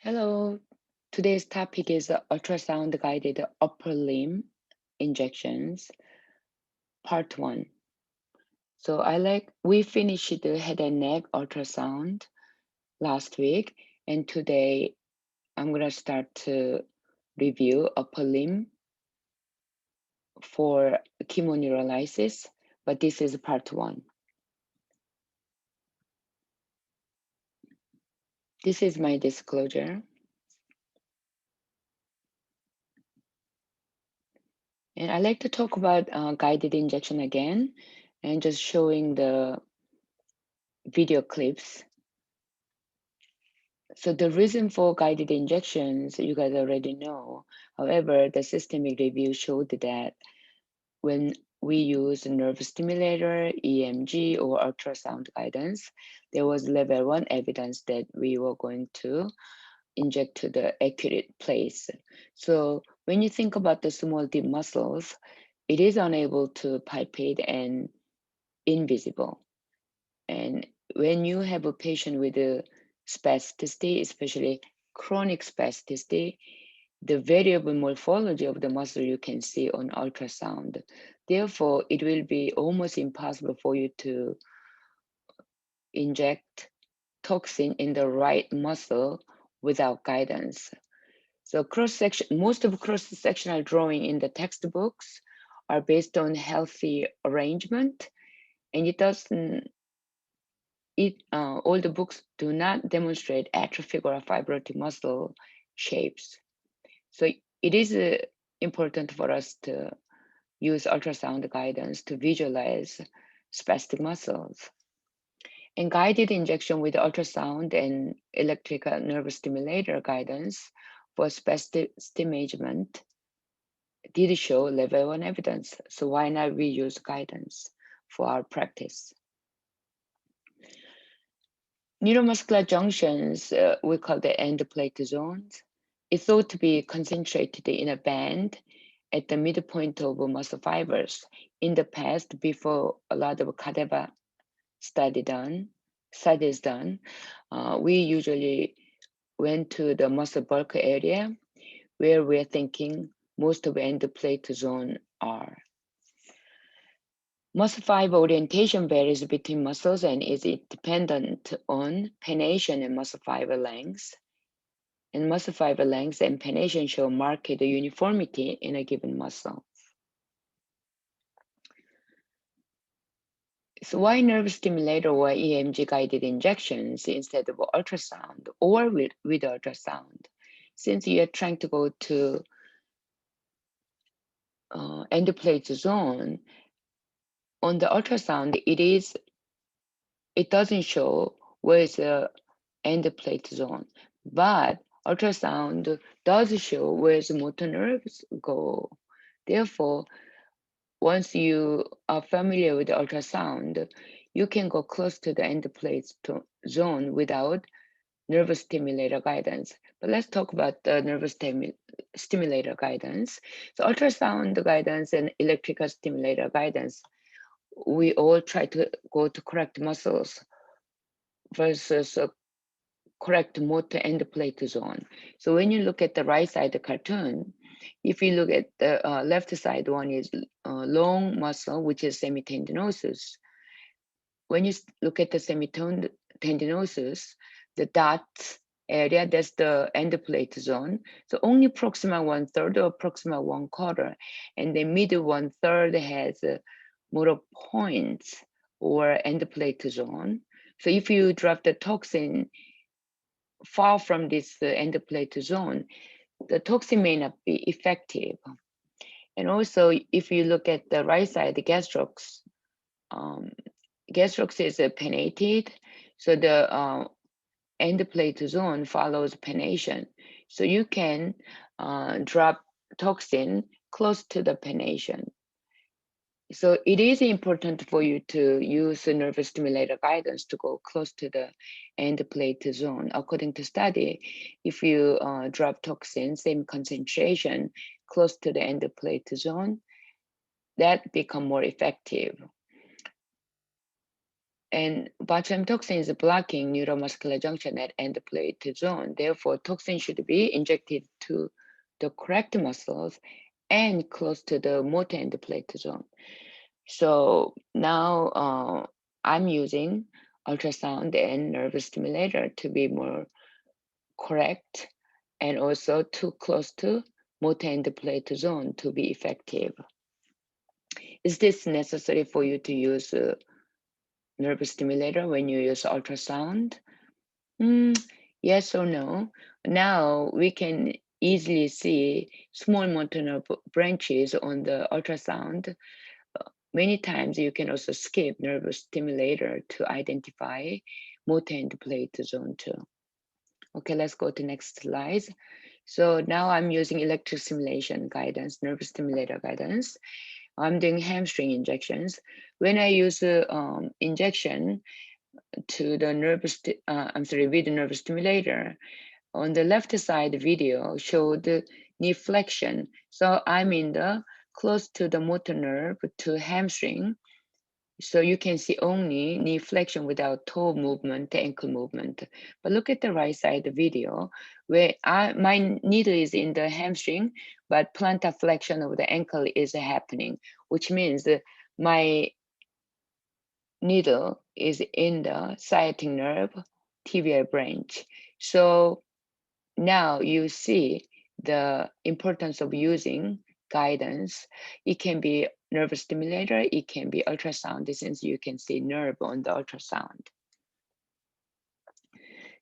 Hello, today's topic is ultrasound guided upper limb injections, part one. So we finished the head and neck ultrasound last week, and today I'm gonna start to review upper limb for chemoneurolysis, but this is part one. This is my disclosure. And I like to talk about guided injection again and just showing the video clips. So the reason for guided injections, you guys already know. However, the systemic review showed that when we use nerve stimulator, EMG, or ultrasound guidance, there was level 1 evidence that we were going to inject to the accurate place. So when you think about the small deep muscles, it is unable to palpate and invisible. And when you have a patient with a spasticity, especially chronic spasticity, the variable morphology of the muscle you can see on ultrasound. Therefore, it will be almost impossible for you to inject toxin in the right muscle without guidance. So cross-section, most of cross-sectional drawing in the textbooks are based on healthy arrangement, and all the books do not demonstrate atrophic or fibrotic muscle shapes. So it is important for us to use ultrasound guidance to visualize spastic muscles. And guided injection with ultrasound and electrical nerve stimulator guidance for spastic measurement did show level 1 evidence. So why not we use guidance for our practice? Neuromuscular junctions, we call the endplate zones, is thought to be concentrated in a band at the midpoint of muscle fibers. In the past, before a lot of cadaver studies done, we usually went to the muscle bulk area where we're thinking most of endplate zone are. Muscle fiber orientation varies between muscles and is dependent on pennation and muscle fiber length. And muscle fiber length and pennation show marked uniformity in a given muscle. So why nerve stimulator or EMG guided injections instead of ultrasound or with ultrasound? Since you are trying to go to endplate zone, on the ultrasound, it doesn't show where is the endplate zone, but ultrasound does show where the motor nerves go. Therefore, once you are familiar with ultrasound, you can go close to the endplate zone without nervous stimulator guidance. But let's talk about the nervous stimulator guidance. So ultrasound guidance and electrical stimulator guidance, we all try to go to correct muscles versus a correct motor endplate zone. So when you look at the right side of the cartoon, if you look at the left side one is long muscle, which is semitendinosus. When you look at the semitendinosus, the dot area, that's the endplate zone. So only proximal 1/3 or proximal 1/4, and the middle 1/3 has motor points or endplate zone. So if you drop the toxin far from this endplate zone, the toxin may not be effective. And also, if you look at the right side, the gastrocs, gastrocs is pennated, so the endplate zone follows pennation. So you can drop toxin close to the pennation. So it is important for you to use the nervous stimulator guidance to go close to the endplate zone. According to study, if you drop toxin, same concentration, close to the endplate zone, that become more effective. And botulinum toxin is blocking neuromuscular junction at endplate zone. Therefore, toxin should be injected to the correct muscles and close to the motor endplate zone. So now I'm using ultrasound and nerve stimulator to be more correct and also too close to motor endplate zone to be effective. Is this necessary for you to use nerve stimulator when you use ultrasound? Yes or no. Now we can easily see small motor nerve branches on the ultrasound. Many times you can also skip nerve stimulator to identify motor endplate zone too. Okay, let's go to next slide. So now I'm using electric stimulation guidance, nerve stimulator guidance. I'm doing hamstring injections. When I use injection to the with the nerve stimulator, on the left side video showed knee flexion. So I'm in the close to the motor nerve to hamstring. So you can see only knee flexion without toe movement, ankle movement. But look at the right side video where my needle is in the hamstring, but plantar flexion of the ankle is happening, which means my needle is in the sciatic nerve tibial branch. So now you see the importance of using guidance. It can be nerve stimulator, it can be ultrasound, since you can see nerve on the ultrasound.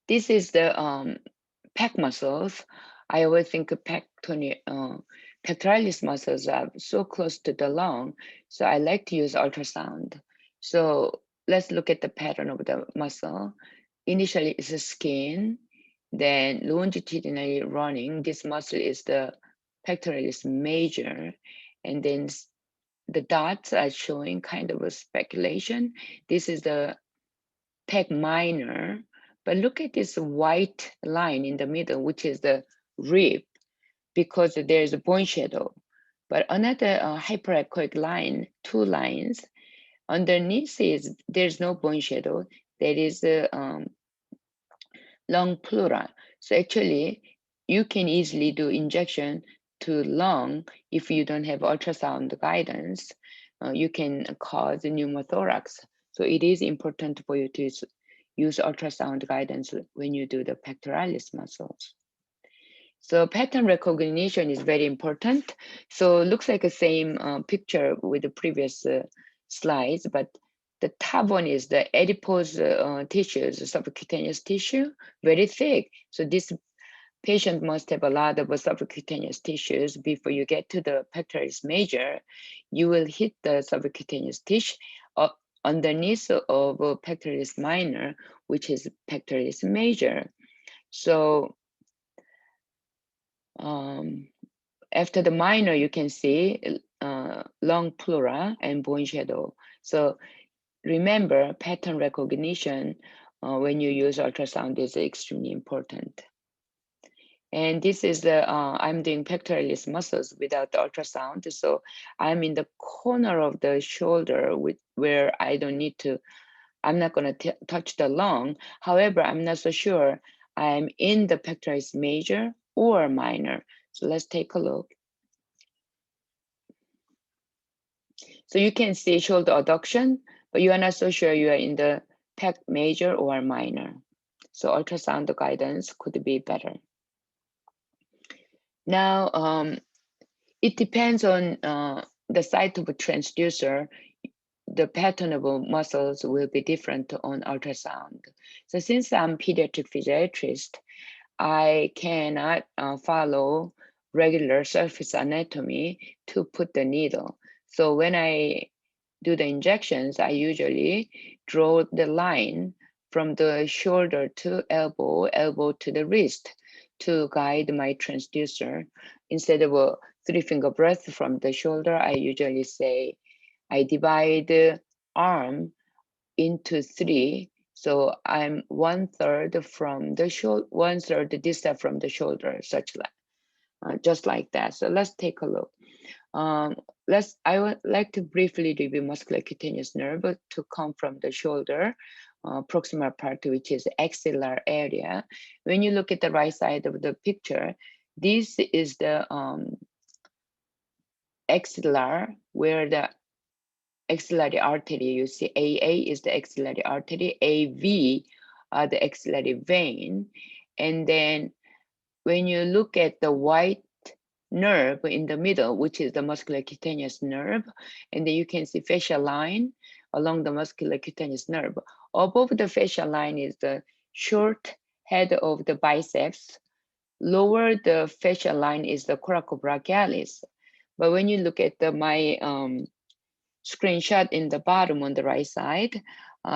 This is the pec muscles. I always think pectoralis muscles are so close to the lung, so I like to use ultrasound. So let's look at the pattern of the muscle. Initially, it's the skin, then longitudinally running. This muscle is the pectoralis major, and then the dots are showing kind of a speculation. This is the pec minor, but look at this white line in the middle, which is the rib, because there's a bone shadow. But another hyperechoic line, two lines, underneath is there's no bone shadow. There is a lung pleura. So actually, you can easily do injection to lung if you don't have ultrasound guidance. You can cause pneumothorax. So it is important for you to use ultrasound guidance when you do the pectoralis muscles. So pattern recognition is very important. So it looks like the same picture with the previous slides, but the top one is the adipose tissues, subcutaneous tissue, very thick. So this patient must have a lot of subcutaneous tissues. Before you get to the pectoralis major, you will hit the subcutaneous tissue underneath of pectoralis minor, which is pectoralis major. So after the minor, you can see lung pleura and bone shadow. So remember, pattern recognition when you use ultrasound is extremely important. And this is the, I'm doing pectoralis muscles without the ultrasound. So I'm in the corner of the shoulder where I don't need to, I'm not gonna touch the lung. However, I'm not so sure I'm in the pectoralis major or minor. So let's take a look. So you can see shoulder adduction, but you are not so sure you are in the pec major or minor. So ultrasound guidance could be better. Now, it depends on the site of a transducer. The pattern of muscles will be different on ultrasound. So since I'm pediatric physiatrist, I cannot follow regular surface anatomy to put the needle. So when I do the injections, I usually draw the line from the shoulder to elbow, elbow to the wrist to guide my transducer. Instead of a 3-finger breath from the shoulder, I usually say I divide the arm into 3. So I'm 1/3 from the shoulder, 1/3 distal from the shoulder, such like just like that. So let's take a look. I would like to briefly review musculocutaneous nerve to come from the shoulder, proximal part, which is axillar area. When you look at the right side of the picture, this is the axillar, where the axillary artery, you see AA is the axillary artery, AV are the axillary vein. And then when you look at the white nerve in the middle, which is the musculocutaneous nerve, and then you can see fascial line along the musculocutaneous nerve. Above the fascial line is the short head of the biceps. Lower the fascial line is the coracobrachialis. But when you look at my screenshot in the bottom on the right side,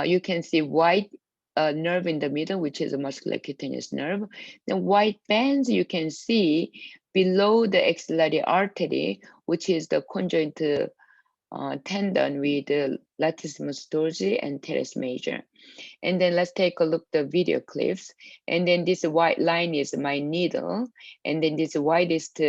you can see white nerve in the middle, which is a musculocutaneous nerve. The white bands you can see below the axillary artery, which is the conjoint tendon with the latissimus dorsi and teres major. And then let's take a look at the video clips. And then this white line is my needle. And then this whitest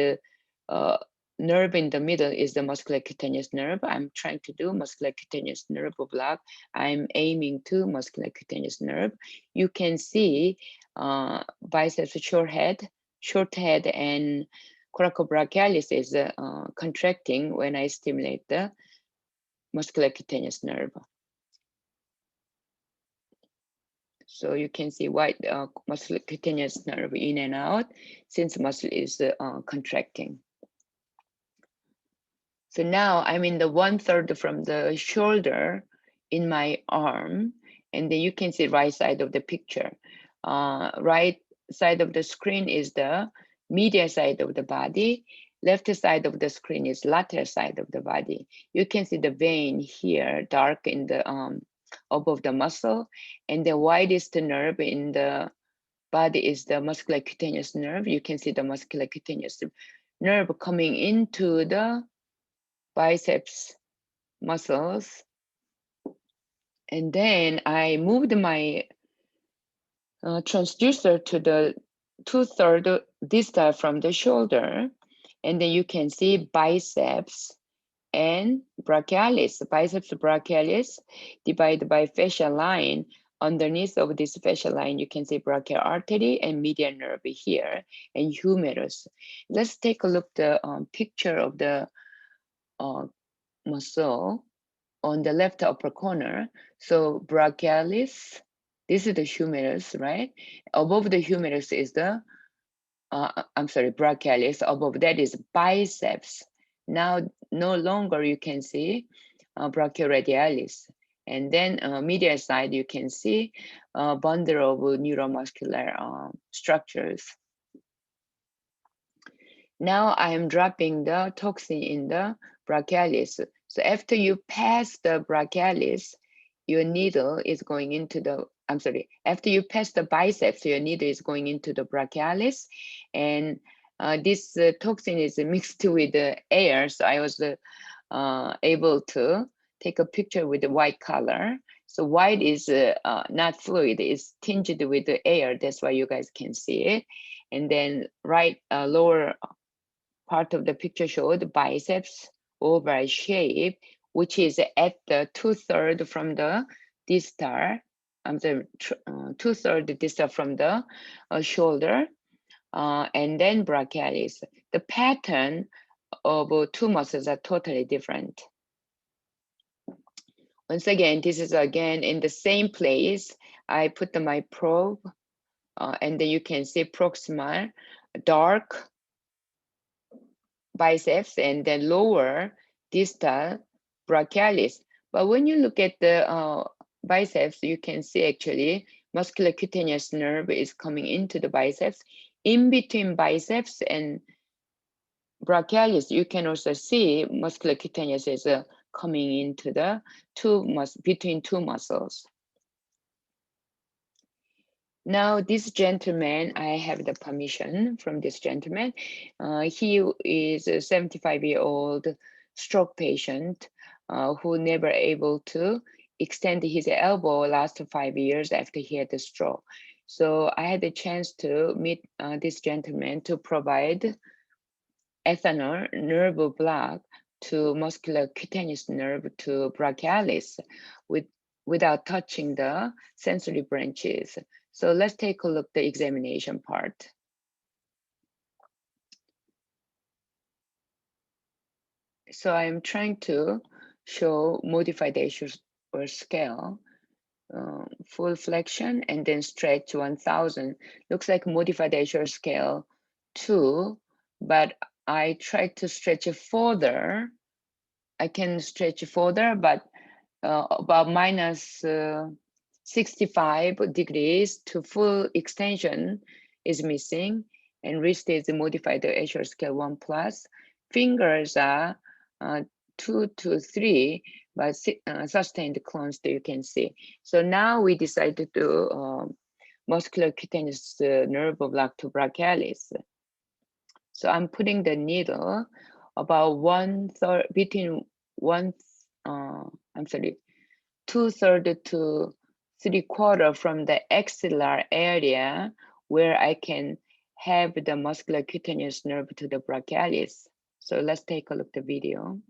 nerve in the middle is the musculocutaneous nerve. I'm trying to do musculocutaneous nerve block. I'm aiming to musculocutaneous nerve. You can see biceps short head and coracobrachialis is contracting when I stimulate the musculocutaneous nerve. So you can see white musculocutaneous nerve in and out since muscle is contracting. So now I'm in the 1/3 from the shoulder in my arm, and then you can see right side of the picture. Right side of the screen is the medial side of the body. Left side of the screen is lateral side of the body. You can see the vein here, dark in the above the muscle, and the widest nerve in the body is the musculocutaneous nerve. You can see the musculocutaneous nerve coming into the biceps muscles. And then I moved my transducer to the 2/3 distal from the shoulder. And then you can see biceps and brachialis. Biceps brachialis divided by fascial line. Underneath of this fascial line, you can see brachial artery and medial nerve here and humerus. Let's take a look at the picture of the muscle on the left upper corner. So brachialis, this is the humerus, right? Above the humerus is the, brachialis. Above that is biceps. Now, no longer you can see brachioradialis. And then medial side, you can see a bundle of neuromuscular structures. Now I am dropping the toxin in the brachialis. So after you pass the brachialis, your needle is going into the, after you pass the biceps, your needle is going into the brachialis. And this toxin is mixed with the air. So I was able to take a picture with the white color. So white is not fluid, it's tinged with the air. That's why you guys can see it. And then right lower part of the picture showed the biceps oval shape, which is at the 2/3 from the distal. 2/3 distal from the shoulder, and then brachialis. The pattern of two muscles are totally different. Once again, this is again in the same place. I put my probe, and then you can see proximal, dark biceps, and then lower distal brachialis. But when you look at the biceps, you can see actually musculocutaneous nerve is coming into the biceps. In between biceps and brachialis, you can also see musculocutaneous is coming into the between two muscles. Now this gentleman, I have the permission from this gentleman. He is a 75-year-old stroke patient who never able to extend his elbow last 5 years after he had the stroke. So I had the chance to meet this gentleman to provide ethanol nerve block to musculocutaneous nerve to brachialis without touching the sensory branches. So let's take a look at the examination part. So I'm trying to show modified Escher scale, full flexion and then stretch 1000. Looks like modified Escher scale 2, but I tried to stretch it further. I can stretch it further, but about minus 65 degrees to full extension is missing, and wrist is modified to Escher scale 1 plus. Fingers are 2 to 3, but sustained clones that you can see. So now we decided to do musculocutaneous nerve block to brachialis. So I'm putting the needle about 1/3 between 2/3 to 3/4 from the axillar area where I can have the musculocutaneous nerve to the brachialis. So let's take a look at the video.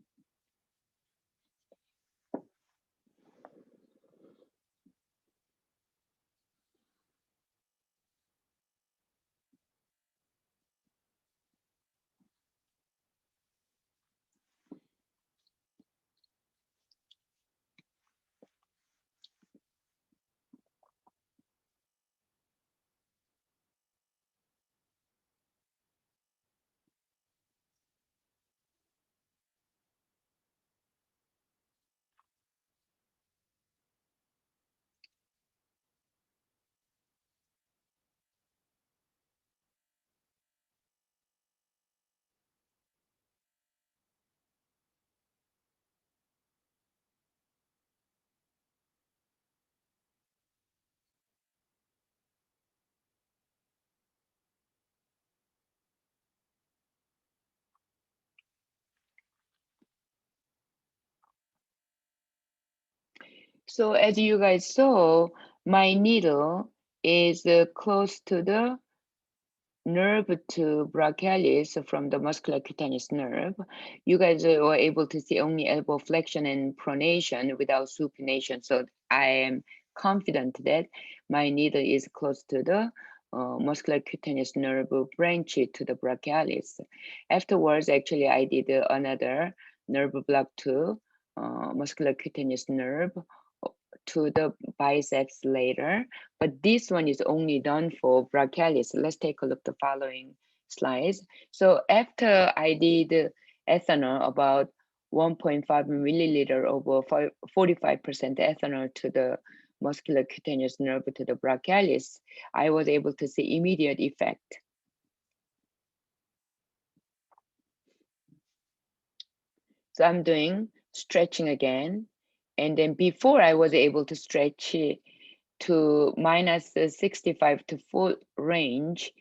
So as you guys saw, my needle is close to the nerve to brachialis from the musculocutaneous nerve. You guys were able to see only elbow flexion and pronation without supination. So I am confident that my needle is close to the musculocutaneous nerve branch to the brachialis. Afterwards, actually, I did another nerve block to musculocutaneous nerve to the biceps later, but this one is only done for brachialis. Let's take a look at the following slides. So after I did ethanol, about 1.5 milliliter over 45% ethanol to the musculocutaneous nerve to the brachialis, I was able to see immediate effect. So I'm doing stretching again. And then before I was able to stretch to minus 65 to full range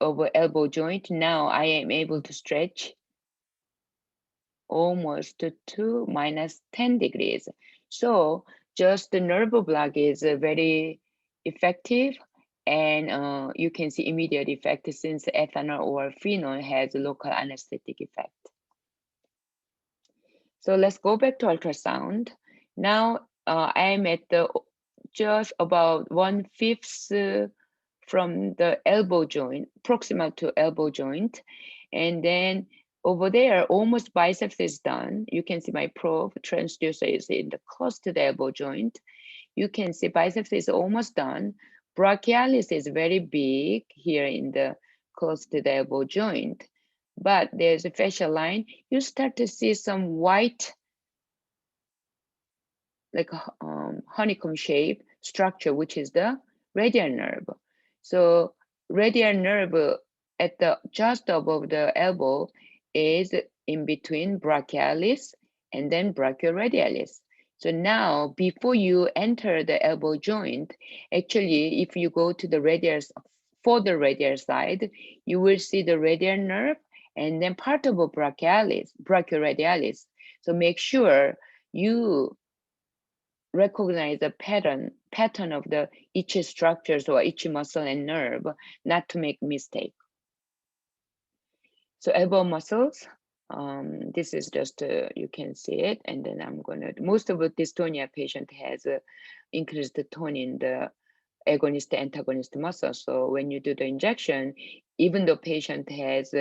over elbow joint. Now I am able to stretch almost to minus 10 degrees. So just the nerve block is very effective, and you can see immediate effect since ethanol or phenol has local anesthetic effect. So let's go back to ultrasound. Now I'm at the just about 1/5 from the elbow joint, proximal to elbow joint. And then over there, almost biceps is done. You can see my probe transducer is in the close to the elbow joint. You can see biceps is almost done. Brachialis is very big here in the close to the elbow joint, but there's a fascial line. You start to see some white, like honeycomb shape structure, which is the radial nerve. So radial nerve at the just above the elbow is in between brachialis and then brachioradialis. So now before you enter the elbow joint, actually if you go to the radial, for the radial side, you will see the radial nerve and then part of brachialis, brachioradialis. So make sure you recognize the pattern of the each structures or each muscle and nerve, not to make mistake. So elbow muscles, this is just, you can see it, and then I'm gonna, most of the dystonia patient has increased tone in the agonist antagonist muscle. So when you do the injection, even though patient has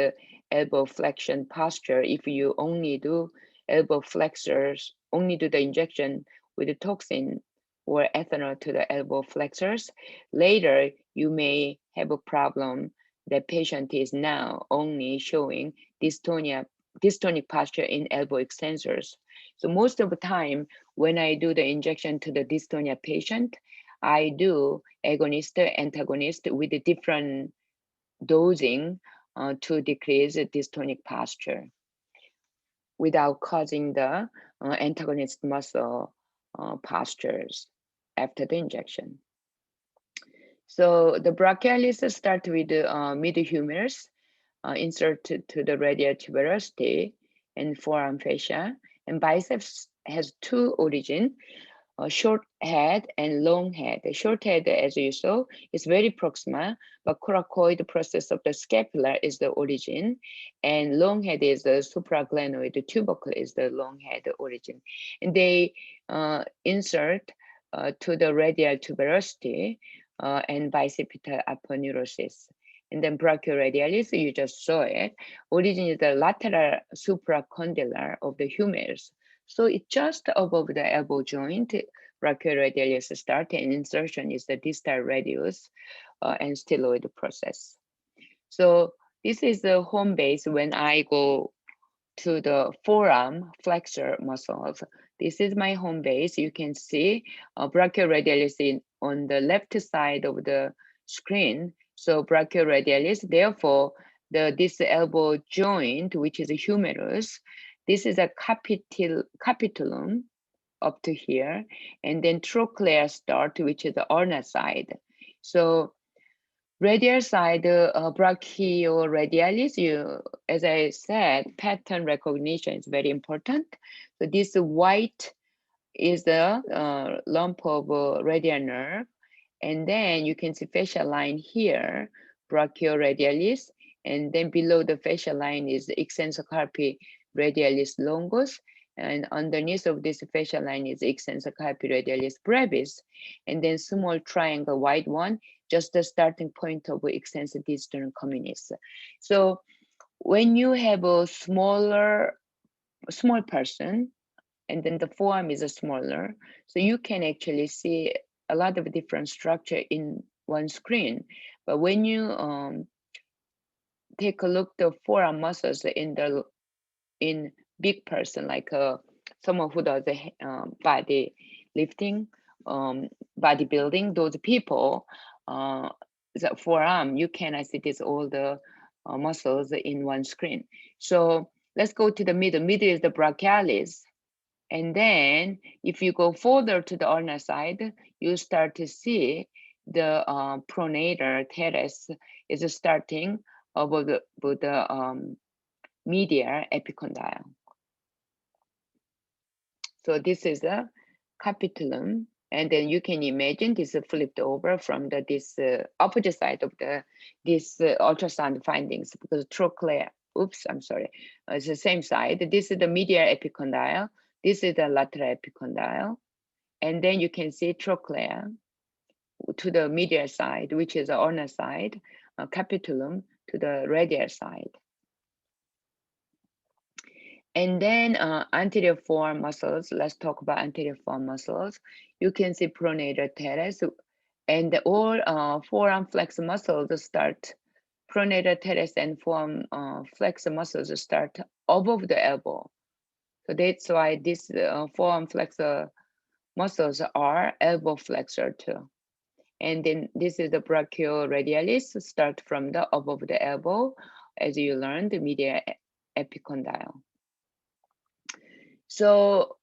elbow flexion posture, if you only do elbow flexors, only do the injection with the toxin or ethanol to the elbow flexors, later you may have a problem. The patient is now only showing dystonic posture in elbow extensors. So most of the time when I do the injection to the dystonia patient, I do agonist, antagonist with a different dosing to decrease dystonic posture without causing the antagonist muscle postures after the injection. So the brachialis start with the mid-humerus, inserted to the radial tuberosity and forearm fascia, and biceps has two origin. Short head and long head. The short head, as you saw, is very proximal, but coracoid process of the scapula is the origin, and long head is the supraglenoid tubercle is the long head origin. And they insert to the radial tuberosity and bicipital aponeurosis. And then brachioradialis, you just saw it, origin is the lateral supracondylar of the humerus. So it's just above the elbow joint, brachioradialis start, and insertion is the distal radius and styloid process. So this is the home base when I go to the forearm flexor muscles. This is my home base. You can see brachioradialis on the left side of the screen. So brachioradialis, therefore, this elbow joint, which is a humerus, this is a capitulum up to here, and then trochlear start, which is the ulnar side. So radial side, brachioradialis, as I said, pattern recognition is very important. So this white is the lump of radial nerve, and then you can see fascia line here, brachioradialis, and then below the fascia line is extensor carpi radialis longus, and underneath of this fascia line is extensor carpi radialis brevis, and then small triangle white one, just the starting point of extensor distal communis. So when you have a small person, and then the forearm is a smaller, so you can actually see a lot of different structure in one screen. But when you take a look the forearm muscles in big person, like someone who does the body lifting, bodybuilding, those people, the forearm, you cannot see this all the muscles in one screen. So let's go to the middle. Middle is the brachialis. And then if you go further to the ulnar side, you start to see the pronated teres is starting above the medial epicondyle. So this is a capitulum, and then you can imagine this is flipped over from this opposite side of this ultrasound findings, because trochlear, oops, I'm sorry, it's the same side. This is the medial epicondyle. This is the lateral epicondyle. And then you can see trochlear to the medial side, which is the ulnar side, capitulum to the radial side. And then anterior forearm muscles, let's talk about anterior forearm muscles. You can see pronated teres, and all forearm flexor muscles start, pronated teres and forearm flexor muscles start above the elbow. So that's why these forearm flexor muscles are elbow flexor too. And then this is the brachioradialis, start from the above the elbow, as you learned, the medial epicondyle. So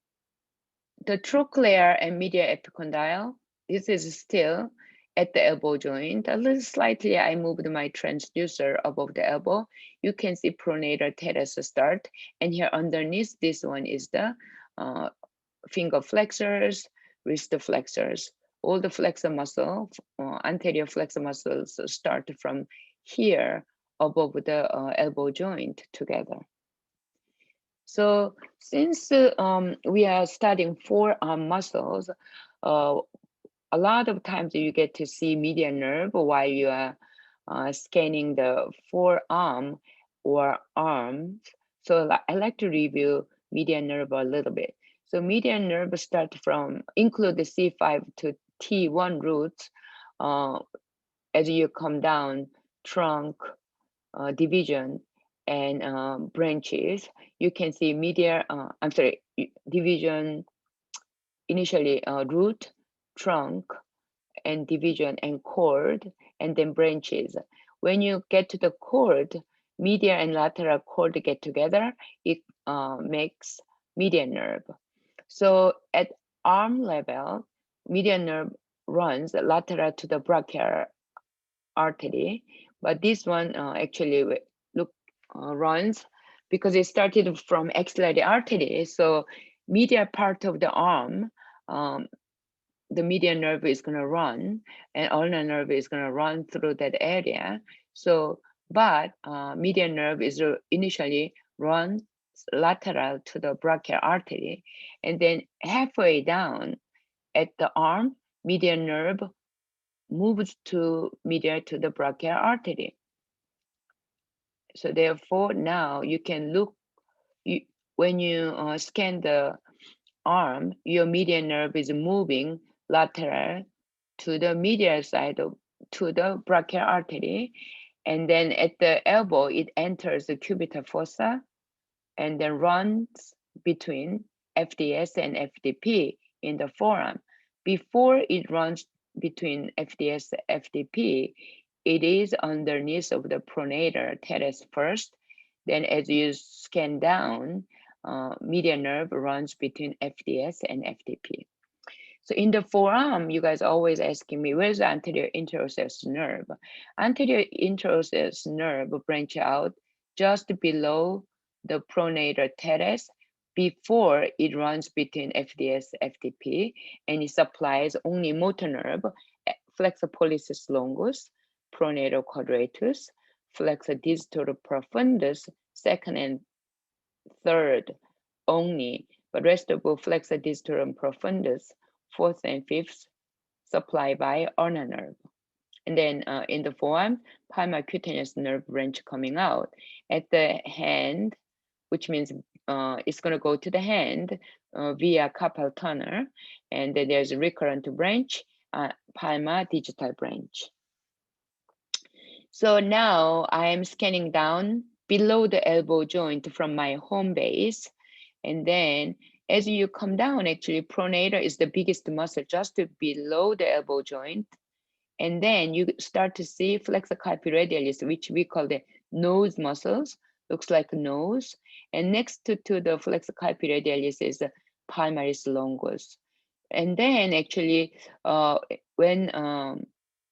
the trochlear and medial epicondyle, this is still at the elbow joint. A little slightly, I moved my transducer above the elbow. You can see pronated teres start, and here underneath this one is the finger flexors, wrist flexors. All the flexor muscle, anterior flexor muscles start from here above the elbow joint together. So since we are studying forearm muscles, a lot of times you get to see median nerve while you are scanning the forearm or arms. So I like to review median nerve a little bit. So median nerve start from, include the C5 to T1 roots. As you come down, trunk, division, and branches, you can see median, division, initially root, trunk, and division and cord, and then branches. When you get to the cord, medial and lateral cord get together, it makes median nerve. So at arm level, median nerve runs lateral to the brachial artery, but this one actually runs because it started from axillary artery. So medial part of the arm, the median nerve is going to run, and ulnar nerve is going to run through that area. So, but median nerve is initially run lateral to the brachial artery, and then halfway down at the arm, median nerve moves to medial to the brachial artery. So therefore, now you can look, when you scan the arm, your median nerve is moving lateral to the medial side to the brachial artery. And then at the elbow, it enters the cubital fossa and then runs between FDS and FDP in the forearm. Before it runs between FDS and FDP, it is underneath of the pronated teres first. Then as you scan down, median nerve runs between FDS and FDP. So in the forearm, you guys always asking me, where's the anterior interosseous nerve? Anterior interosseous nerve branch out just below the pronated teres before it runs between FDS FDP, and it supplies only motor nerve, flexor pollicis longus, pronator quadratus, flexor distal profundus, second and third only, but rest of flexor distal profundus, fourth and fifth, supplied by ulnar nerve. And then in the forearm, palmar cutaneous nerve branch coming out at the hand, which means it's going to go to the hand via carpal tunnel, and then there's a recurrent branch, palmar digital branch. So now I am scanning down below the elbow joint from my home base, and then as you come down, actually pronator is the biggest muscle just below the elbow joint. And then you start to see flexor carpi radialis, which we call the nose muscles, looks like a nose. And next to the flexor carpi radialis is the palmaris longus. And then actually, when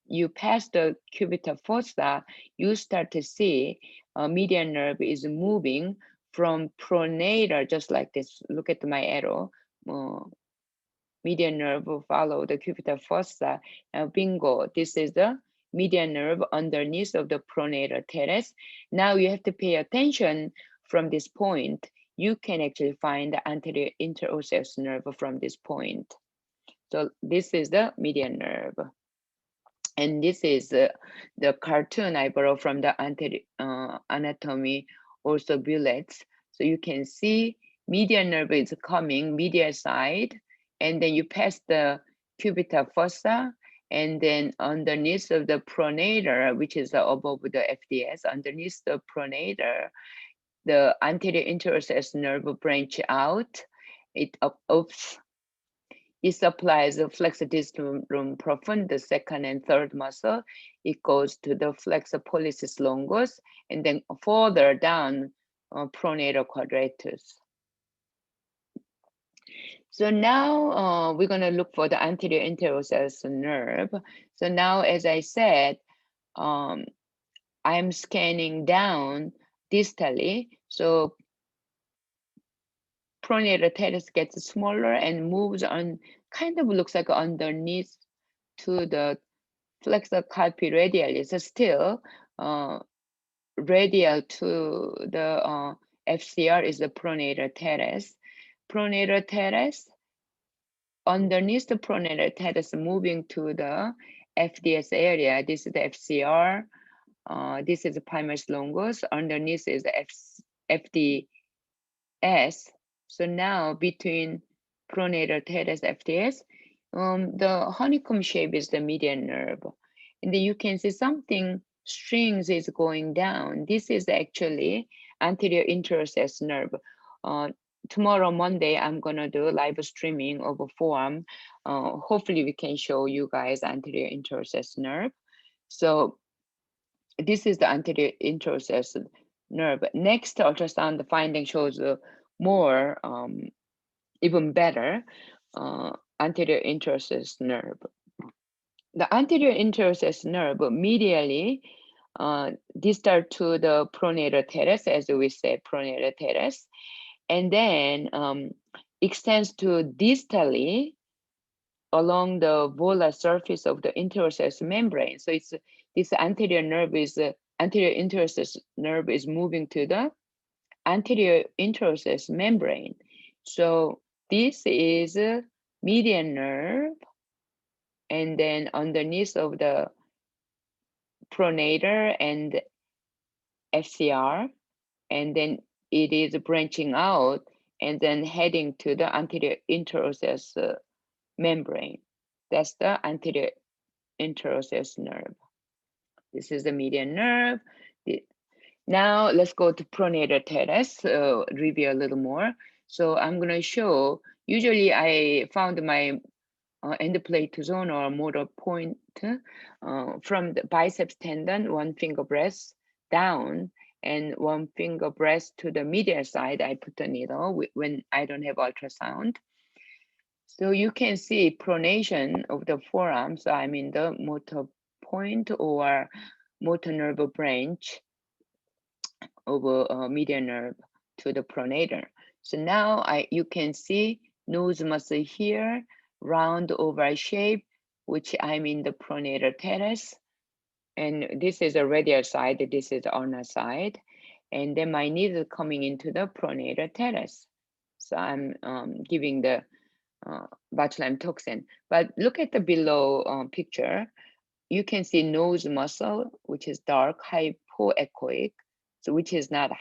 you pass the cubital fossa, you start to see median nerve is moving from pronator, just like this. Look at my arrow. Median nerve follow the cubital fossa. Bingo, this is the median nerve underneath of the pronator teres. Now you have to pay attention from this point. You can actually find the anterior interosseous nerve from this point. So this is the median nerve. And this is the cartoon I borrowed from the anatomy also bullets. So you can see median nerve is coming medial side, and then you pass the cubital fossa, and then underneath of the pronator, which is above the FDS, underneath the pronator, the anterior interosseous nerve branch out. It supplies the flexor distal profundus, second and third muscle. It goes to the flexor pollicis longus, and then further down, pronator quadratus. So now we're going to look for the anterior interosseous nerve. So now, as I said, I'm scanning down distally. So pronator teres gets smaller and moves on, kind of looks like underneath to the flexor carpi radialis. Still, radial to the FCR is the pronated teres. Pronated teres, underneath the pronated teres moving to the FDS area, this is the FCR, this is the palmaris longus, underneath is the FDS. So now between pronated teres FDS, the honeycomb shape is the median nerve. And then you can see something strings is going down. This is actually anterior interosseous nerve. Tomorrow, Monday, I'm gonna do live streaming of a forearm. Hopefully we can show you guys anterior interosseous nerve. So this is the anterior interosseous nerve. Next ultrasound, the finding shows more, even better, anterior interosseous nerve. The anterior interosseous nerve medially distal to the pronated teres, as we say, pronated teres, and then extends to distally along the volar surface of the interosseous membrane. So it's this anterior nerve is anterior interosseous nerve is moving to the anterior interosseous membrane. So this is a median nerve, and then underneath of the pronator and FCR, and then it is branching out and then heading to the anterior interosseous membrane. That's the anterior interosseous nerve. This is the median nerve. Now let's go to pronator teres, review a little more. So I'm gonna show, usually I found my endplate zone or motor point from the biceps tendon, one finger breadth down, and one finger breadth to the medial side. I put the needle when I don't have ultrasound. So you can see pronation of the forearm. So I'm in the motor point or motor nerve branch of a median nerve to the pronator. So now you can see nose muscle here, round oval shape, which I'm in the pronator teres. And this is a radial side, this is the ulnar side. And then my needle coming into the pronator teres. So I'm giving the botulinum toxin. But look at the below picture. You can see nose muscle, which is dark, hypoechoic, so which is not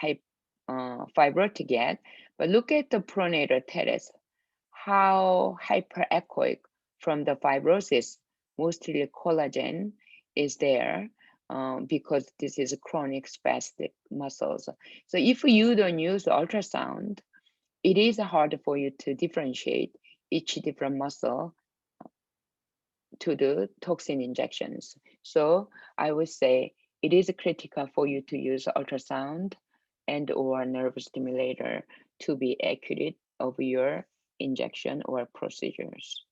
fibrotic yet. But look at the pronator teres, how hyperechoic from the fibrosis, mostly collagen is there because this is chronic spastic muscles. So if you don't use ultrasound, it is hard for you to differentiate each different muscle to the toxin injections. So I would say it is critical for you to use ultrasound and or nerve stimulator to be accurate of your injection or procedures.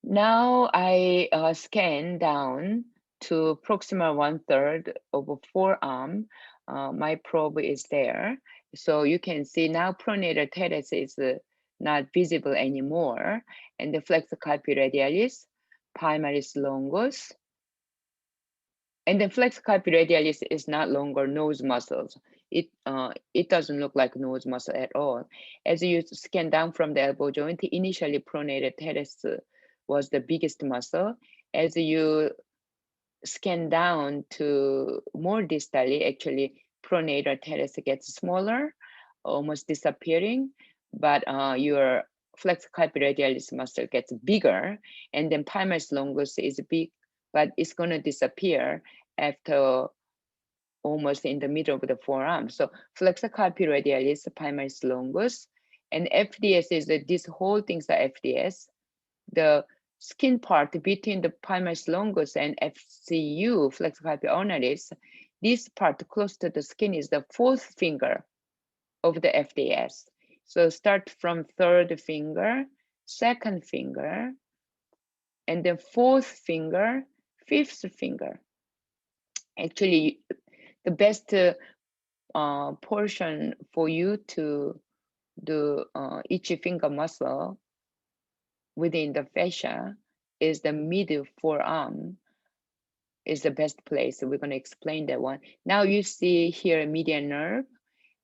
Now I scan down to proximal 1/3 of a forearm. My probe is there. So you can see now pronator teres is not visible anymore. And the flexor carpi radialis, palmaris longus. And the flexor carpi radialis is not longer nose muscles. It doesn't look like nose muscle at all. As you scan down from the elbow joint, initially pronator teres was the biggest muscle. As you scan down to more distally, actually pronator teres gets smaller, almost disappearing, but your flexor carpi radialis muscle gets bigger, and then palmaris longus is big, but it's going to disappear after almost in the middle of the forearm. So flexor carpi radialis, palmaris longus, and FDS is this whole thing's the FDS. The skin part between the palmaris longus and FCU, flexor carpi ulnaris, this part close to the skin is the fourth finger of the FDS. So start from third finger, second finger, and then fourth finger, fifth finger. Actually, the best portion for you to do each finger muscle within the fascia is the middle forearm. is the best place. We're going to explain that one. Now you see here median nerve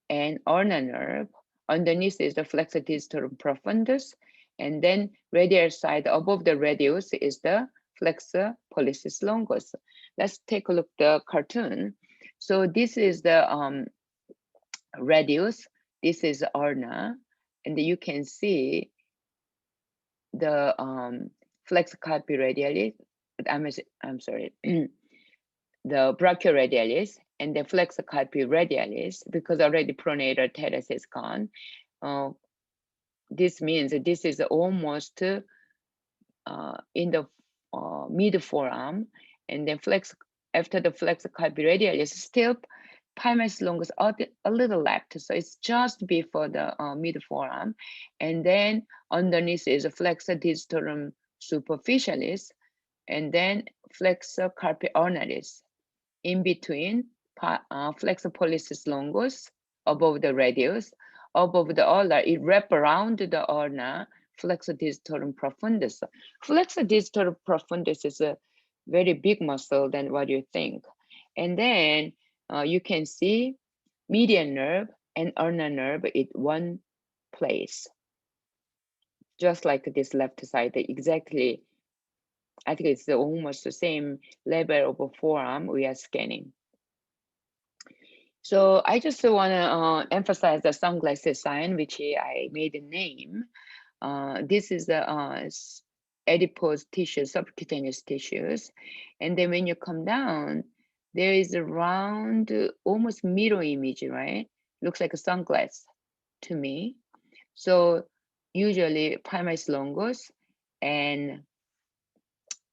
and ulnar nerve. Underneath is the flexor distal profundus, and then radial side above the radius is the flexor pollicis longus. Let's take a look at the cartoon. So this is the radius, this is ulna, and you can see the flexor carpi radialis, I'm sorry, the brachioradialis and the flexor carpi radialis, because already pronated teres is gone. This means that this is almost in the mid forearm, and then after the flexor carpi radialis, still palmaris longus a little left, so it's just before the mid forearm, and then underneath is a flexor digitorum superficialis, and then flexor carpi ulnaris. In between, flexor pollicis longus above the radius, above the ulnar, it wrap around the ulna, flexor digitorum profundus. Flexor digitorum profundus is a very big muscle than what you think. And then you can see median nerve and ulnar nerve in one place. Just like this left side, exactly, I think it's almost the same level of a forearm we are scanning. So I just want to emphasize the sunglasses sign, which I made a name. This is the adipose tissues, subcutaneous tissues. And then when you come down, there is a round, almost mirror image, right? Looks like a sunglass to me. So usually palmaris longus and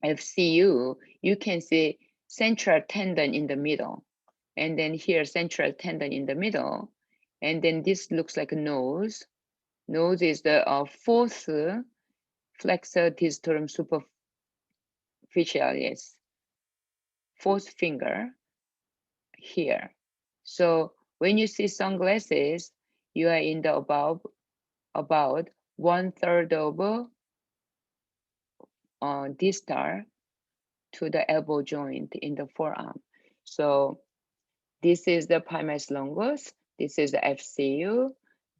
FCU, you can see central tendon in the middle. And then here, central tendon in the middle. And then this looks like a nose. Nose is the fourth flexor digitorum superficialis, fourth finger here. So when you see sunglasses, you are in the about 1/3 of distal to the elbow joint in the forearm. So this is the palmaris longus, this is the FCU,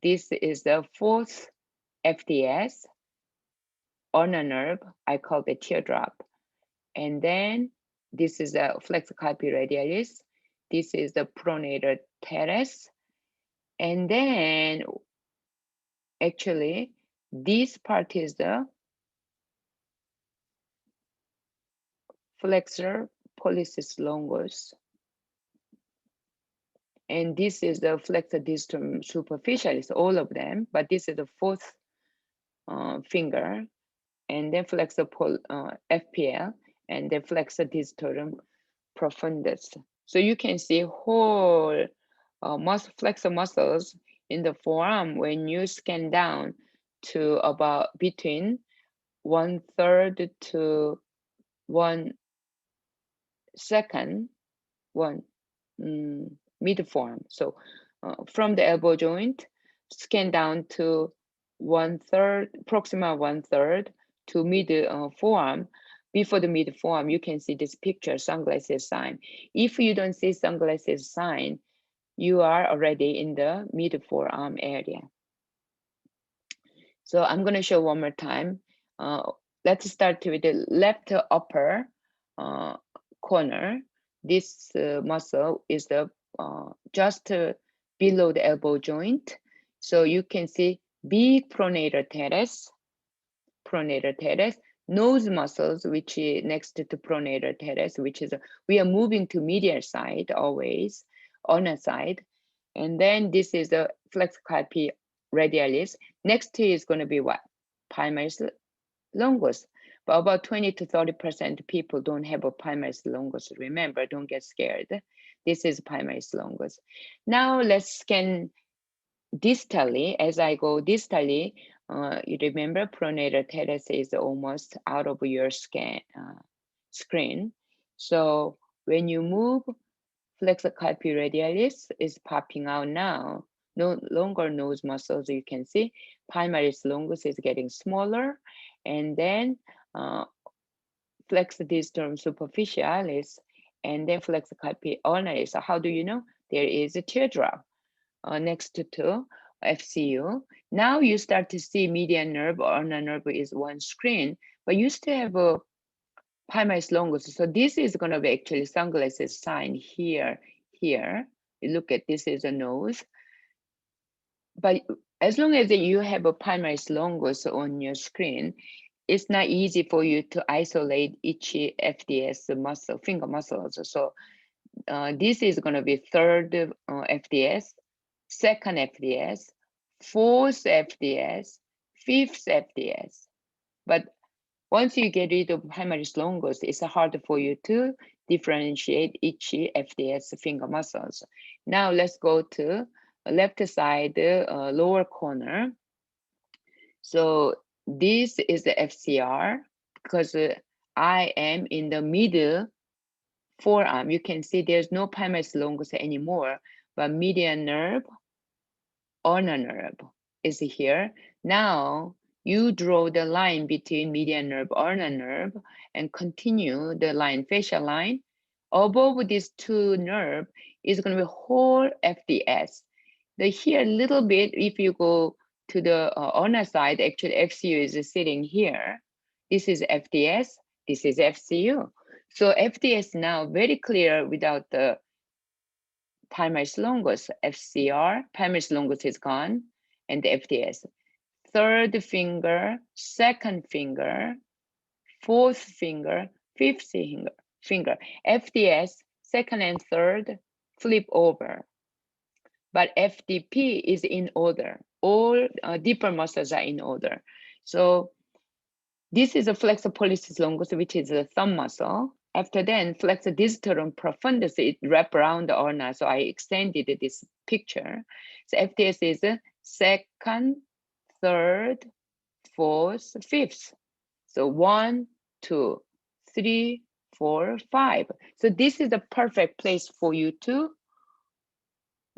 this is the fourth FDS, ulnar nerve, I call it teardrop. And then this is the flexor carpi radialis, this is the pronated teres. And then actually this part is the flexor pollicis longus. And this is the flexor digitorum superficialis, all of them, but this is the fourth finger, and then flexor FPL, and then flexor digitorum profundus. So you can see whole flexor muscles in the forearm when you scan down to about between 1/3 to 1/2 mid forearm. So from the elbow joint, scan down to 1/3, proximal 1/3 to mid forearm. Before the mid forearm, you can see this picture, sunglasses sign. If you don't see sunglasses sign, you are already in the mid forearm area. So I'm going to show one more time. Let's start with the left upper corner. This muscle is the just below the elbow joint. So you can see big pronated teres, nose muscles, which is next to pronated teres, which is, we are moving to medial side always, on a side. And then this is the flexor carpi radialis. Next is going to be what? Palmaris longus. But about 20 to 30% people don't have a palmaris longus. Remember, don't get scared. This is palmaris longus. Now let's scan distally. As I go distally, you remember pronated teres is almost out of your screen. So when you move, flexor carpi radialis is popping out now. No longer nose muscles, you can see. Palmaris longus is getting smaller. And then flexor digitorum superficialis and then flexor ulnaris. So how do you know? There is a teardrop next to FCU. Now you start to see median nerve, ulnar nerve is one screen, but you still have a palmaris longus. So this is going to be actually sunglasses sign here. You look at this is a nose. But as long as you have a palmaris longus on your screen, it's not easy for you to isolate each FDS muscle, finger muscles. So this is going to be third FDS, second FDS, fourth FDS, fifth FDS. But once you get rid of palmaris longus, it's hard for you to differentiate each FDS finger muscles. Now let's go to left side lower corner. So this is the FCR because I am in the middle forearm. You can see there's no palmaris longus anymore, but median nerve, ulnar nerve is here. Now you draw the line between median nerve, ulnar nerve, and continue the line, facial line. Above these two nerve is going to be whole FDS. Here a little bit, if you go to the ulnar side, actually FCU is sitting here. This is FDS, this is FCU. So FDS now very clear without the palmaris longus. FCR, palmaris longus is gone, and the FDS. Third finger, second finger, fourth finger, fifth finger. FDS, second and third, flip over. But FDP is in order. All deeper muscles are in order. So this is a flexor pollicis longus, which is a thumb muscle. After then, flexor digitalum profundus, it wraps around the ulna. So I extended this picture. So FDS is second, third, fourth, fifth. So 1, 2, 3, 4, 5. So this is the perfect place for you to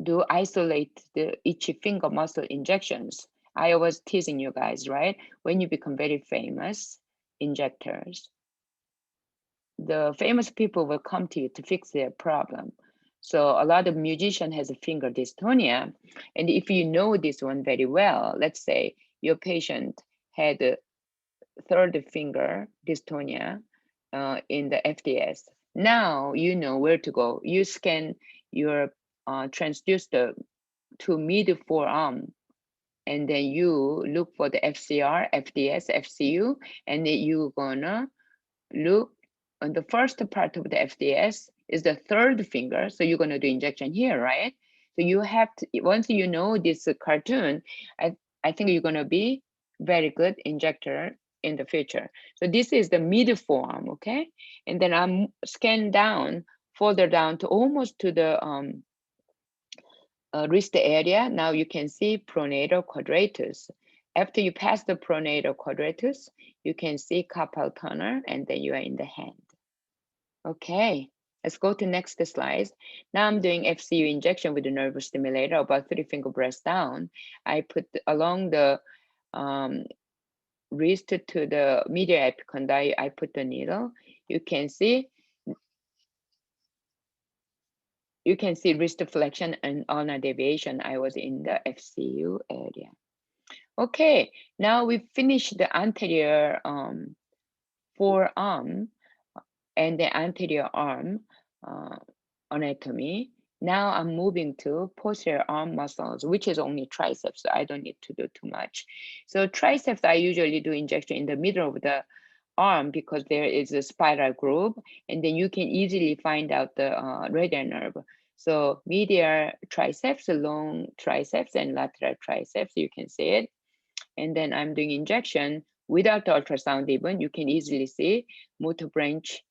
do isolate each finger muscle injections. I was teasing you guys, right? When you become very famous injectors, the famous people will come to you to fix their problem. So a lot of musician has a finger dystonia. And if you know this one very well, let's say your patient had a third finger dystonia in the FDS. Now you know where to go. You scan your transducer to mid forearm, and then you look for the FCR, FDS, FCU, and then you're gonna look on the first part of the FDS is the third finger. So you're gonna do injection here, right? So you have to, once you know this cartoon, I think you're gonna be very good injector in the future. So this is the mid forearm, okay? And then I'm scan down, further down to almost to the wrist area. Now you can see pronated quadratus. After you pass the pronated quadratus, you can see carpal tunnel, and then you are in the hand. Okay, let's go to next slide. Now I'm doing FCU injection with the nerve stimulator about 3 finger breaths down. I put along the wrist to the medial epicondyle, I put the needle. You can see wrist flexion and ulnar deviation. I was in the FCU area. Okay, now we finished the anterior forearm and the anterior arm anatomy. Now I'm moving to posterior arm muscles, which is only triceps. So I don't need to do too much. So triceps, I usually do injection in the middle of the arm because there is a spiral groove, and then you can easily find out the radial nerve. So medial triceps, long triceps, and lateral triceps, you can see it. And then I'm doing injection without the ultrasound even. You can easily see motor branch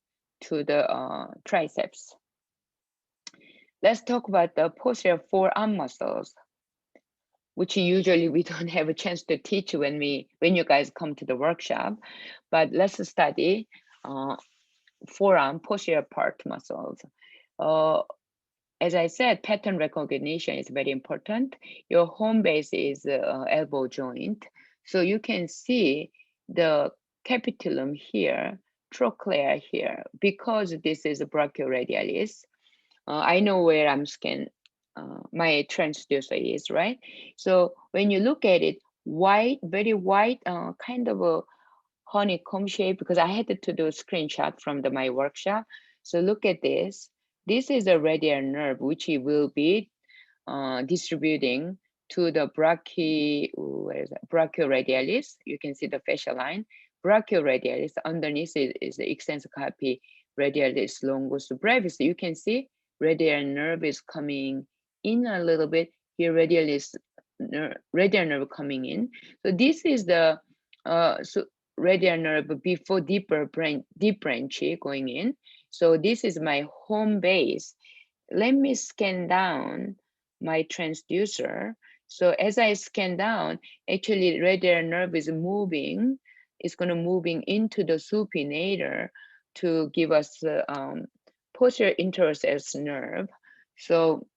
to the triceps. Let's talk about the posterior forearm muscles, which usually we don't have a chance to teach when you guys come to the workshop. But let's study forearm posterior part muscles. As I said, pattern recognition is very important. Your home base is elbow joint. So you can see the capitulum here trochlea here, because this is a brachioradialis. I know where I'm scan, my transducer is, right? So when you look at it, white, very white, kind of a honeycomb shape, because I had to do a screenshot from my workshop. So look at this. This is a radial nerve, which it will be distributing to the brachioradialis. You can see the fascia line. Brachioradialis underneath is the extensor carpi radialis longus brevis. You can see radial nerve is coming in a little bit. Here radialis radial nerve coming in. So this is the radial nerve before deep branch going in. So this is my home base. Let me scan down my transducer. So as I scan down, actually radial nerve is moving. It's going to moving into the supinator to give us the posterior interossei nerve. So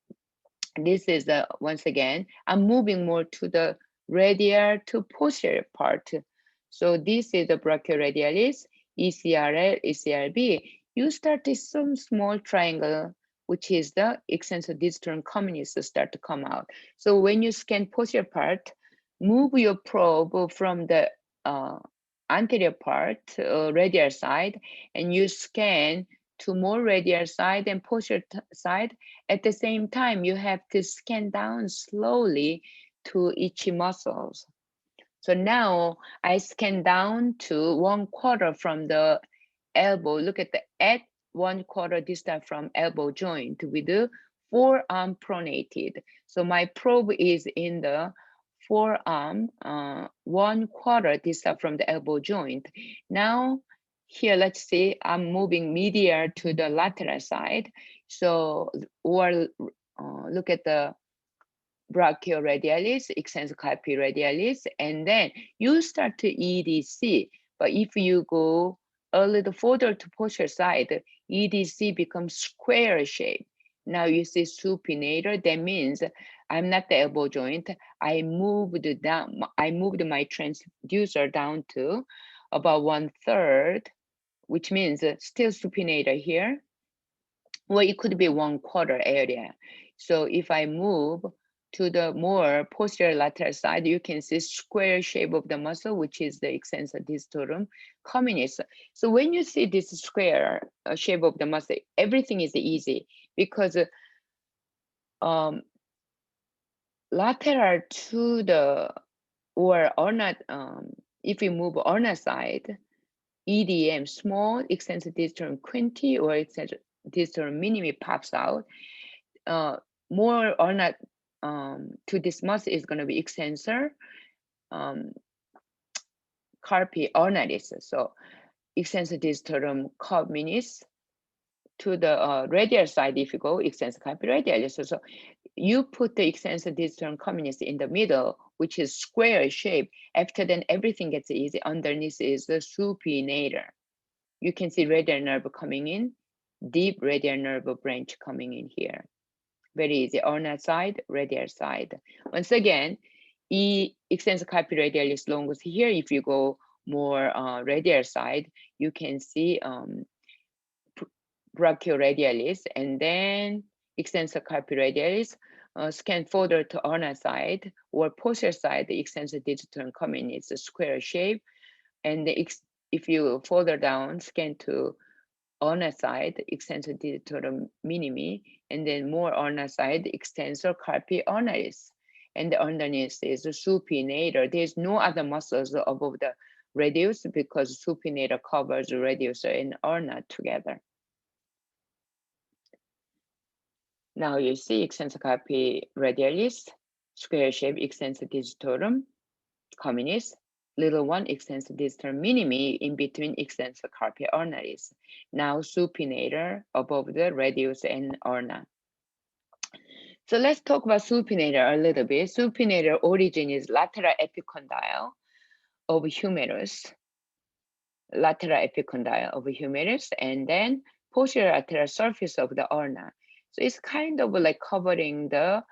this is the, once again, I'm moving more to the radial to posterior part. So this is the brachioradialis, ECRL, ECRB. You start to some small triangle, which is the extensor distal communis start to come out. So when you scan posterior part, move your probe from the anterior part, radial side, and you scan to more radial side and posterior side. At the same time, you have to scan down slowly to each muscles. So now I scan down to 1/4 from the elbow. Look at the at 1/4 distance from elbow joint with the forearm pronated. So my probe is in the forearm, 1/4 distance from the elbow joint. Now here, let's see, I'm moving medial to the lateral side. So, or look at the brachioradialis, extensor carpi radialis, and then you start to EDC. But if you go a little further to posterior side, EDC becomes square shape. Now you see supinator, that means I'm not the elbow joint. I moved down, I moved my transducer down to about 1/3, which means still supinator here. Well, it could be 1/4 area. So if I move to the more posterior lateral side, you can see square shape of the muscle, which is the extensor distorum communis. So when you see this square shape of the muscle, everything is easy, because lateral to the, or ulnar, if we move ulnar side, EDM, small extensor distorum quinti or extensor distorum minimi pops out. More or not to this muscle is going to be extensor carpi ulnaris. So extensor distorum communis. To the radial side, if you go extensor carpi radialis. So you put the extensor distorum communis in the middle, which is square shape. After then, everything gets easy. Underneath is the supinator. You can see radial nerve coming in, deep radial nerve branch coming in here. Very easy. Ulnar side, radial side. Once again, extensor carpi radialis longus here. If you go more radial side, you can see brachioradialis, and then extensor carpi radialis. Scan further to ulnar side or posterior side, the extensor digital coming is a square shape. And if you further down, scan to ulnar side, extensor digitorum minimi, and then more ulnar side, extensor carpi ulnaris. And underneath is the supinator. There's no other muscles above the radius, because supinator covers the radius and ulnar together. Now you see extensor carpi radialis, square shape extensor digitorum communis, little one extensor distal minimi in between extensor carpi ulnaris. Now supinator above the radius and ulna. So let's talk about supinator a little bit. Supinator origin is lateral epicondyle of humerus, and then posterior lateral surface of the ulna. So it's kind of like covering the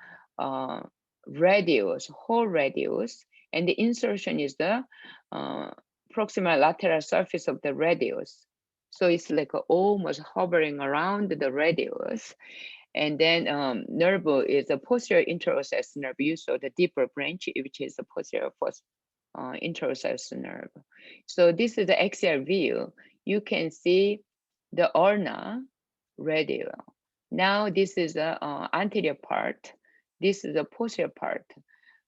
radius, whole radius, and the insertion is the proximal lateral surface of the radius. So it's like almost hovering around the radius. And then nerve is a posterior interosseous nerve. You saw the deeper branch, which is the posterior interosseous nerve. So this is the axial view. You can see the ulna radial. Now this is the anterior part. This is the posterior part.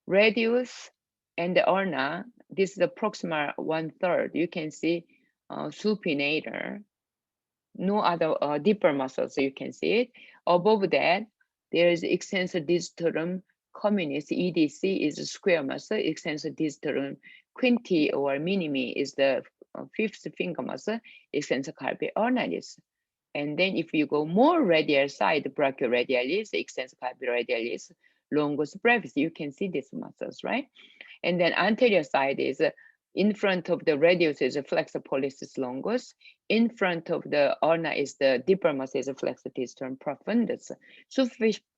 Radius and the ulna, this is the proximal 1/3. You can see supinator, no other deeper muscles, you can see it. Above that, there is extensor digitorum communis, EDC is a square muscle, extensor digitorum quinti or minimi is the fifth finger muscle, extensor carpi ulnaris. And then if you go more radial side, brachioradialis, extensor carpi radialis, longus brevis, you can see these muscles, right? And then anterior side is in front of the radius is a flexor pollicis longus. In front of the ulna is the deeper muscle is a flexor digitorum profundus.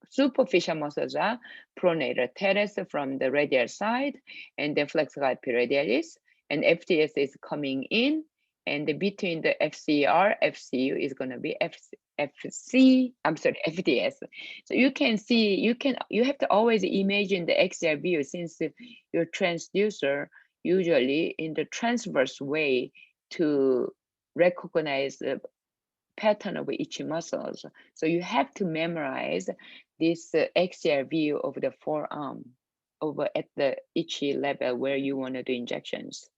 Superficial muscles are pronated teres from the radial side, and then flexor carpi radialis, and FTS is coming in, and between the FCR, FCU is going to be FDS. So you can see, you have to always imagine the axial view, since your transducer usually in the transverse way to recognize the pattern of each muscles. So you have to memorize this axial view of the forearm over at the each level where you want to do injections.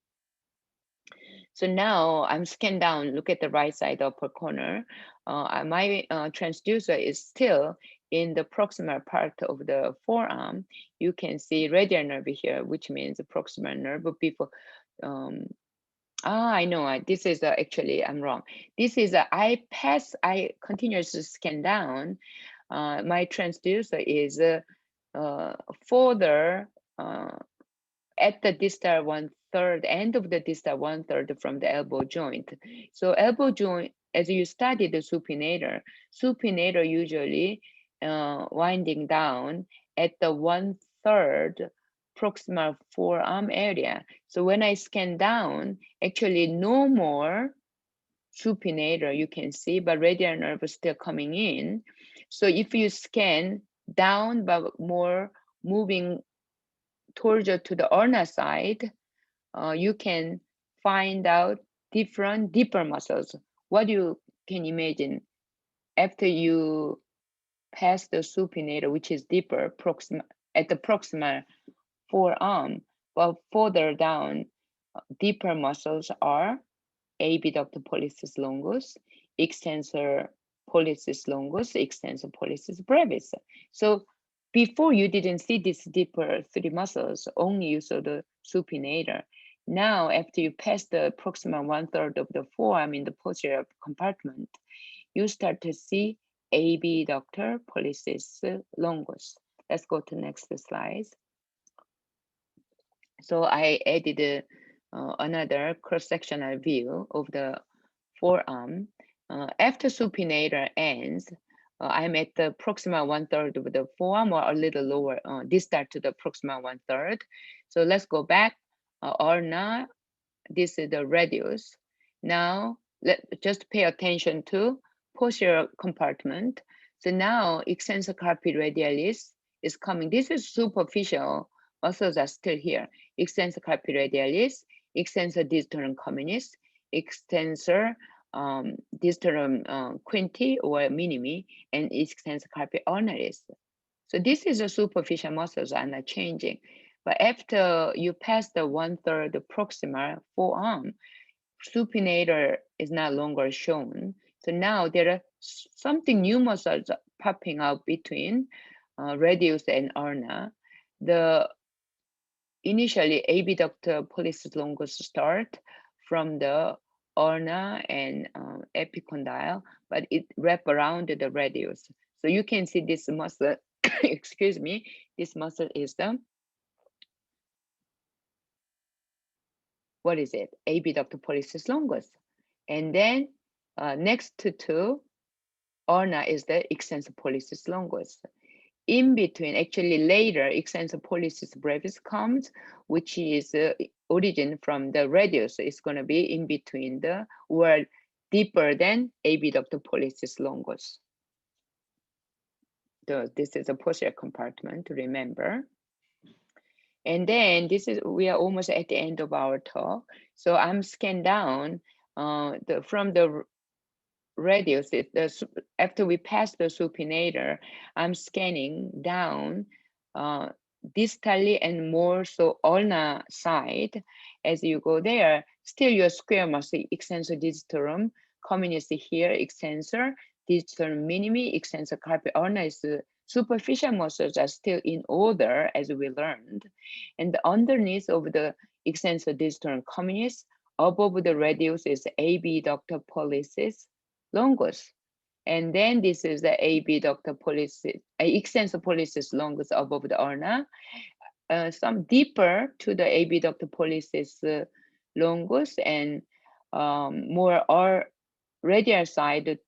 So now I'm scanned down, look at the right side upper corner. My transducer is still in the proximal part of the forearm. You can see radial nerve here, which means the proximal nerve before. I know, this is actually, I'm wrong. This is, I continuously scan down. My transducer is further at the distal 1/3, end of the distal 1/3 from the elbow joint. So elbow joint, as you study the supinator usually winding down at the 1/3 proximal forearm area. So when I scan down, actually no more supinator you can see, but radial nerve is still coming in. So if you scan down but more moving towards to the ulnar side, you can find out different deeper muscles. What you can imagine after you pass the supinator, which is deeper at the proximal forearm, but further down, deeper muscles are abductor pollicis longus, extensor pollicis longus, extensor pollicis brevis. So before you didn't see these deeper three muscles, only you saw the supinator. Now, after you pass the proximal 1/3 of the forearm in the posterior compartment, you start to see abductor pollicis longus. Let's go to next slide. So I added another cross-sectional view of the forearm. After supinator ends, I'm at the proximal 1/3 of the forearm, or a little lower, distal to the proximal 1/3. So let's go back. Ulna, this is the radius. Now, just pay attention to posterior compartment. So now extensor carpi radialis is coming. This is superficial. Muscles are still here. Extensor carpi radialis, extensor digitorum communis, extensor digitorum quinti or minimi, and extensor carpi ulnaris. So this is the superficial muscles are not changing. But after you pass the 1/3 proximal forearm, supinator is no longer shown. So now there are something new muscles popping out between radius and ulna. The initially abductor pollicis longus start from the ulna and epicondyle, but it wrap around the radius. So you can see this muscle, excuse me, this muscle is the, what is it? Abductor pollicis longus. And then next to ulna is the extensor pollicis longus. In between, actually later, extensor pollicis brevis comes, which is origin from the radius. It's going to be in between the, where deeper than abductor pollicis longus. This is a posterior compartment to remember. And then we are almost at the end of our talk. So I'm scanned down from the radius, after we pass the supinator, I'm scanning down distally and more so ulna side. As you go there, still your square muscle, extensor digitorum, communis here, extensor, digitorum minimi, extensor carpi ulna is superficial muscles are still in order as we learned. And underneath of the extensor digitorum communis, above the radius is abductor pollicis longus. And then this is the abductor pollicis, extensor pollicis longus above the ulna. Some deeper to the abductor pollicis longus, and more radial side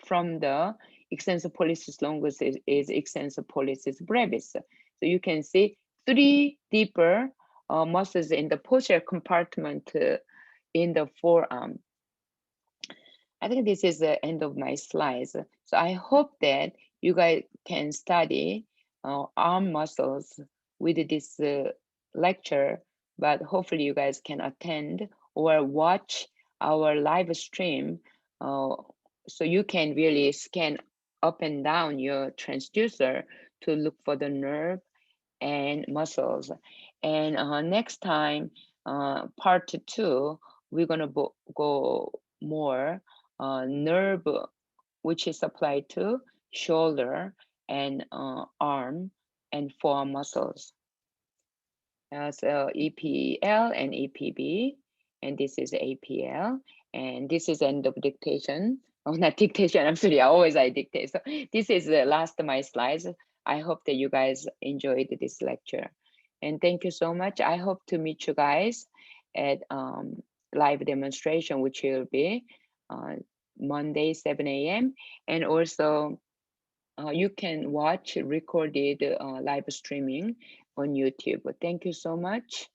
from the extensor pollicis longus is extensor pollicis brevis. So you can see 3 deeper muscles in the posterior compartment in the forearm. I think this is the end of my slides. So I hope that you guys can study arm muscles with this lecture, but hopefully you guys can attend or watch our live stream so you can really scan up and down your transducer to look for the nerve and muscles. And next time, part 2, we're gonna go more nerve, which is applied to shoulder and arm and forearm muscles. So EPL and EPB, and this is APL, and this is end of dictation. Oh, not dictation, I'm sorry, I dictate. So this is the last of my slides. I hope that you guys enjoyed this lecture. And thank you so much. I hope to meet you guys at live demonstration, which will be Monday, 7 a.m. And also you can watch recorded live streaming on YouTube. Thank you so much.